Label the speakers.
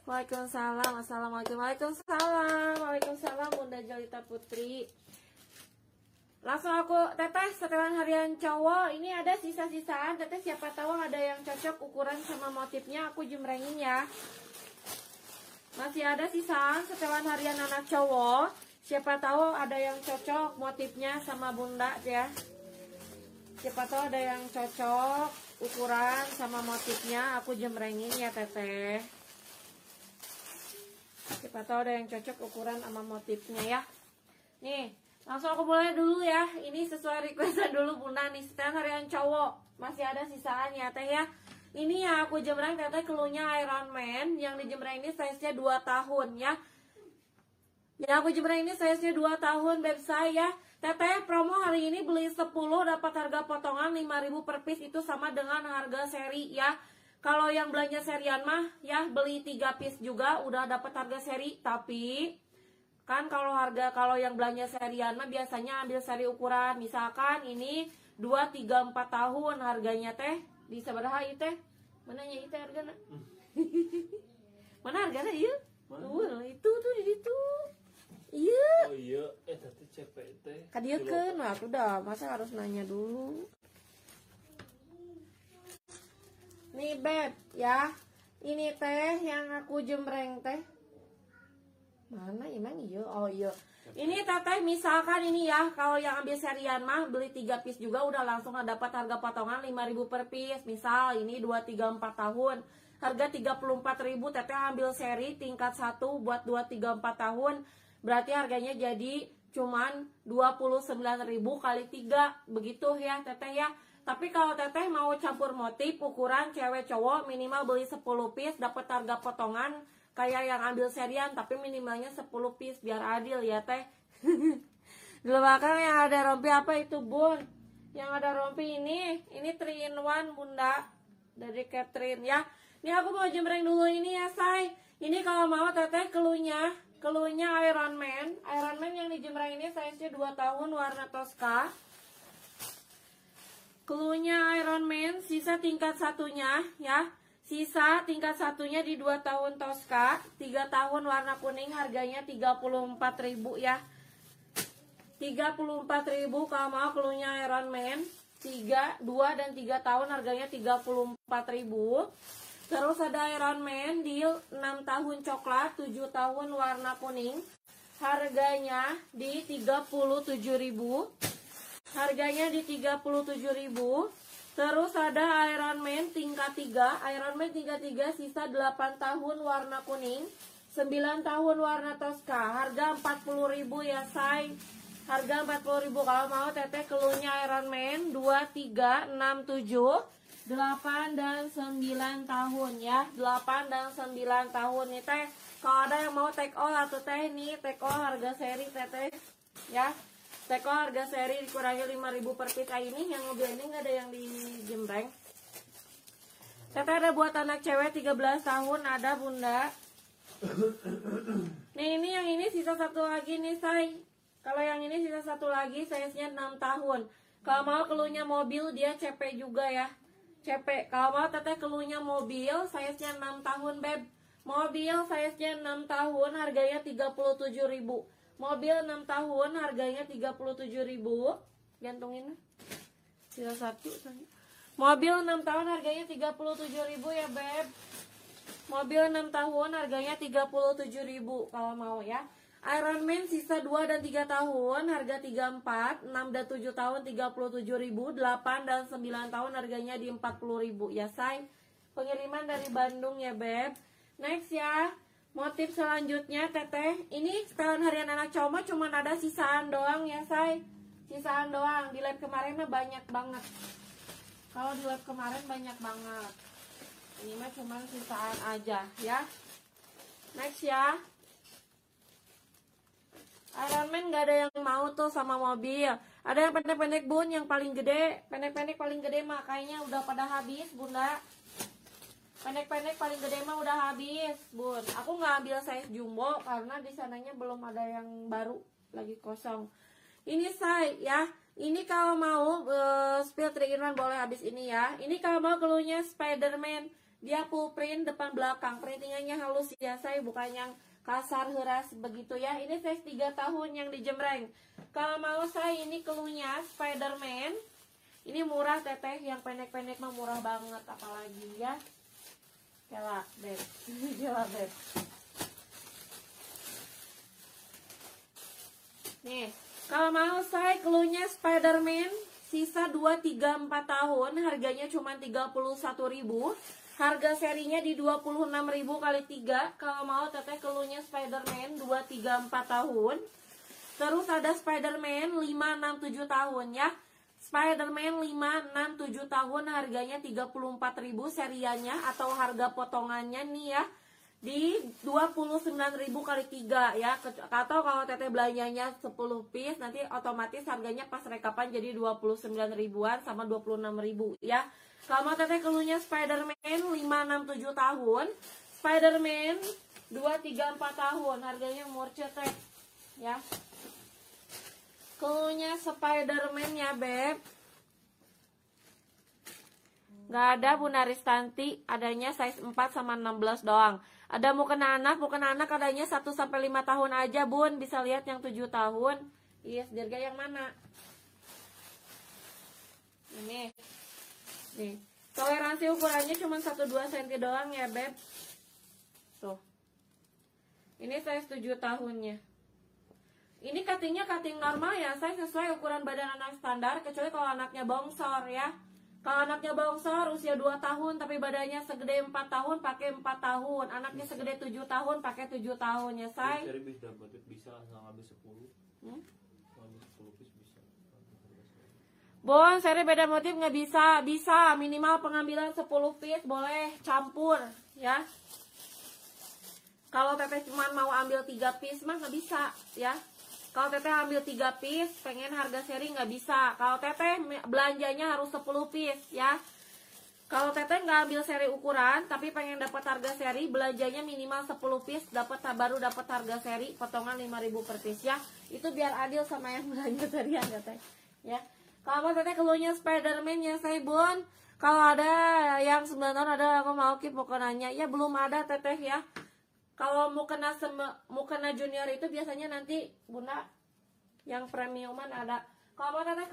Speaker 1: Waalaikumsalam. Assalamualaikum. Waalaikumsalam. Waalaikumsalam Bunda Jelita Putri. Langsung aku teteh setelan harian cowok. Ini ada sisa-sisaan. Teteh siapa tahu ada yang cocok ukuran sama motifnya, aku jemrengin ya. Masih ada sisaan setelan harian anak cowok. Siapa tahu ada yang cocok motifnya sama Bunda ya. Siapa tahu ada yang cocok ukuran sama motifnya, aku jemrengin ya teteh. Siapa tahu ada yang cocok ukuran sama motifnya ya. Nih, langsung aku mulai dulu ya. Ini sesuai requestan dulu Bunda nih. Setelan harian cowok. Masih ada sisaan ya teh ya. Ini ya aku jemreng teteh keluarnya Iron Man. Yang dijemreng ini size-nya 2 tahun ya. Ya aku jemreng ini size-nya 2 tahun beb saya. Teteh promo hari ini beli 10 dapat harga potongan 5.000 per piece, itu sama dengan harga seri ya. Kalau yang belanja serian mah ya beli 3 piece juga udah dapat harga seri. Tapi kan kalau yang belanja serian mah biasanya ambil seri ukuran. Misalkan ini 2, 3, 4 tahun harganya teh di sabaraha ieu teh? Mananya ieu teh hargana? Mana hargana ieu? Itu tuh di situ. Iya.
Speaker 2: Oh iya, tadi CPT.
Speaker 1: Kadieukeun mah aku dah, masa harus nanya dulu. Nih beb, ya. Ini teh yang aku jemreng teh. Mana emang iya? Oh iya. Ini teteh misalkan ini ya, kalau yang ambil serian mah beli 3 piece juga udah langsung dapat harga potongan 5.000 per piece. Misal ini 2, 3, 4 tahun. Harga 34.000, teteh ambil seri tingkat 1 buat 2, 3, 4 tahun. Berarti harganya jadi cuman 29.000 kali 3. Begitu ya teteh ya. Tapi kalau teteh mau campur motif ukuran cewek cowok, minimal beli 10 piece dapat harga potongan kayak yang ambil serian, tapi minimalnya 10 piece biar adil ya teh. Di belakang yang ada rompi apa itu Bun? Yang ada rompi ini 3 in 1 Bunda dari Catherine ya. Ini aku mau jemreng dulu ini ya say. Ini kalau mau teteh keluarnya Iron Man. Iron Man yang dijemreng ini size-nya 2 tahun warna Tosca. Keluarnya Iron Man sisa tingkat satunya ya. Sisa tingkat satunya di 2 tahun Tosca, 3 tahun warna kuning harganya 34.000 ya. 34.000 kalau mau keluarnya Iron Man 2 dan 3 tahun harganya 34.000. Terus ada Iron Man deal 6 tahun coklat, 7 tahun warna kuning. Harganya di 37.000. Harganya di 37.000. Terus ada Iron Man tingkat 3. Iron Man tingkat 3 sisa 8 tahun warna kuning, 9 tahun warna Tosca. Harga 40.000 ya say. Harga 40.000 kalau mau teteh keluarnya Iron Man 2, 3, 6, 7. 8 dan 9 tahun ya. 8 dan 9 tahun nih teh. Kalau ada yang mau take all atau teh nih, take all harga seri teteh ya. Take all harga seri dikurangi 5.000 per piece. Ini yang ngeblending ada yang di jembreng. Teteh ada buat anak cewek 13 tahun ada Bunda. Nih ini yang ini sisa satu lagi nih say. Kalau yang ini sisa satu lagi size-nya 6 tahun. Kalau mau keluarnya mobil dia CP juga ya. CP. Kalau mau teteh keluarnya mobil size-nya 6 tahun beb. Mobil size-nya 6 tahun harganya 37.000. Mobil 6 tahun harganya 37.000. Gantungin. Sisa satu. Mobil 6 tahun harganya 37.000 ya beb. Mobil 6 tahun harganya 37.000 kalau mau ya. Iron Man sisa 2 dan 3 tahun harga 34, 6 dan 7 tahun 37.000, 8 dan 9 tahun harganya di 40.000 ya say. Pengiriman dari Bandung ya beb. Next ya. Motif selanjutnya teteh. Ini setelan harian anak cowok cuma ada sisaan doang ya say. Sisaan doang. Di lab kemarin mah banyak banget. Kalau di lab kemarin banyak banget. Ini mah cuma sisaan aja ya. Next ya. Iron Man gak ada yang mau tuh sama mobil. Ada yang pendek-pendek Bun, yang paling gede. Pendek-pendek paling gede mah kayaknya udah pada habis Bunda. Pendek-pendek paling gede mah udah habis Bun. Aku gak ambil size jumbo karena di sananya belum ada yang baru, lagi kosong. Ini say ya. Ini kalau mau spill 3 in 1 boleh habis ini ya. Ini kalau mau keluarnya Spider-Man Dia full print depan belakang, printingannya halus ya saya, bukan yang kasar heras begitu ya. Ini size 3 tahun yang dijemreng. Kalau mau saya ini keluhnya Spiderman. Ini murah teteh, yang pendek-pendek mah murah banget, apalagi ya. Gila beb. Gila beb. Nih, kalau mau saya keluhnya Spiderman sisa 2, 3, 4 tahun, harganya cuma 31.000. Harga serinya di 26.000 kali 3. Kalau mau teteh keluhnya Spiderman 2, 3, 4 tahun. Terus ada Spiderman 5, 6, 7 tahun ya. Spiderman 5, 6, 7 tahun harganya 34.000 seriannya atau harga potongannya nih ya. Di 29.000 kali 3 ya. Atau kalau teteh belanjanya 10 piece nanti otomatis harganya pas rekapan jadi 29 ribuan sama 26.000 ya. Kalau mau teteh keluhnya Spiderman 5, 6, 7 tahun. Spiderman 2, 3, 4 tahun harganya murce teh ya. Keluhnya Spiderman ya beb. Gak ada Bunda Ristanti, adanya size 4 sama 16 doang. Ada mukena anak adanya 1 sampai 5 tahun aja bun. Bisa lihat yang 7 tahun. Yes, dirga yang mana? Ini. Nih. Toleransi ukurannya cuma 1-2 cm doang ya beb. Tuh. Ini size 7 tahunnya. Ini cuttingnya cutting normal ya, saya sesuai ukuran badan anak standar, kecuali kalau anaknya bongsor ya. Kalau anaknya bongsor usia 2 tahun tapi badannya segede 4 tahun pakai 4 tahun. Anaknya segede 7 tahun pakai 7 tahun ya say.
Speaker 2: Seri bisa ngambil 10. Ngambil 10 piece bisa.
Speaker 1: Bon, seri beda motif nggak bisa, bisa minimal pengambilan 10 piece boleh campur ya. Kalau teteh cuma mau ambil 3 piece mah nggak bisa ya. Kalau teteh ambil 3 piece, pengen harga seri nggak bisa. Kalau teteh belanjanya harus 10 piece ya. Kalau teteh nggak ambil seri ukuran, tapi pengen dapat harga seri, belanjanya minimal 10 piece, baru dapat harga seri, potongan 5.000 per piece ya. Itu biar adil sama yang belanja serian teteh ya. Kalau teteh keluarnya Spiderman ya saya bun. Kalau ada yang 9 tahun ada, aku mau keep mau nanya ya, belum ada teteh ya. Kalau mau kena junior itu biasanya nanti Bunda yang premiuman ada. Kalau mau teteh